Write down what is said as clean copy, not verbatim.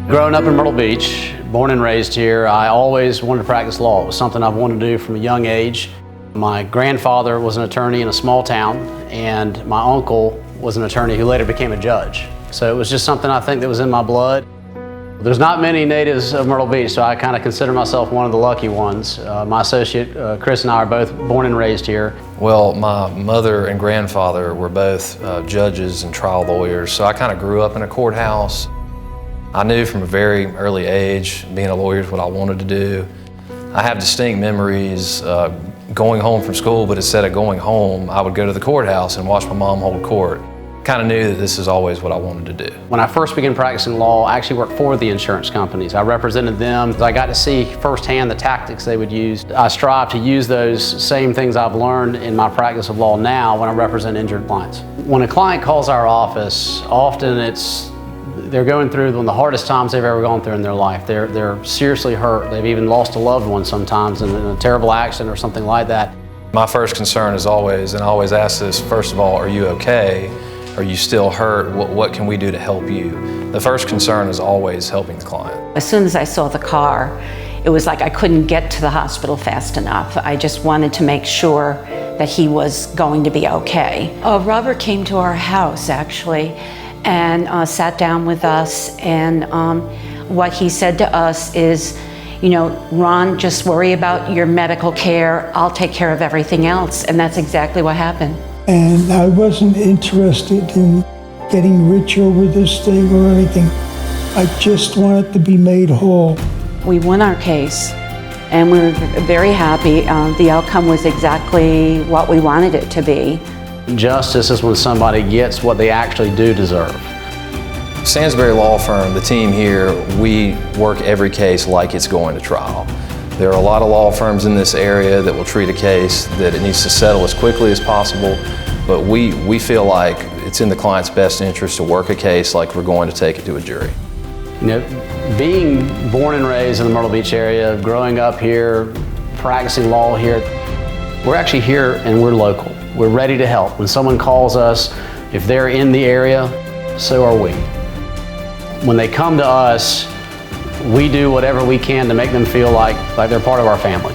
Growing up in Myrtle Beach, born and raised here, I always wanted to practice law. It was something I've wanted to do from a young age. My grandfather was an attorney in a small town, and my uncle was an attorney who later became a judge. So it was just something I think that was in my blood. There's not many natives of Myrtle Beach, so I kind of consider myself one of the lucky ones. My associate, Chris, and I are both born and raised here. Well, my mother and grandfather were both judges and trial lawyers, so I kind of grew up in a courthouse. I knew from a very early age being a lawyer is what I wanted to do. I have distinct memories going home from school, but instead of going home, I would go to the courthouse and watch my mom hold court. Kind of knew that this is always what I wanted to do. When I first began practicing law, I actually worked for the insurance companies. I represented them. I got to see firsthand the tactics they would use. I strive to use those same things I've learned in my practice of law now when I represent injured clients. When a client calls our office, often they're going through one of the hardest times they've ever gone through in their life. They're seriously hurt. They've even lost a loved one sometimes in a terrible accident or something like that. My first concern is always, and I always ask this, first of all, are you okay? Are you still hurt? What can we do to help you? The first concern is always helping the client. As soon as I saw the car, it was like I couldn't get to the hospital fast enough. I just wanted to make sure that he was going to be okay. Robert came to our house, actually, and sat down with us, and what he said to us is, you know, Ron, just worry about your medical care. I'll take care of everything else. And that's exactly what happened. And I wasn't interested in getting rich over this thing or anything. I just wanted to be made whole. We won our case, and we were very happy. The outcome was exactly what we wanted it to be. Justice is when somebody gets what they actually do deserve. Sansbury Law Firm, the team here, we work every case like it's going to trial. There are a lot of law firms in this area that will treat a case that it needs to settle as quickly as possible, but we feel like it's in the client's best interest to work a case like we're going to take it to a jury. You know, being born and raised in the Myrtle Beach area, growing up here, practicing law here, we're actually here and we're local. We're ready to help. When someone calls us, if they're in the area, so are we. When they come to us, we do whatever we can to make them feel like they're part of our family.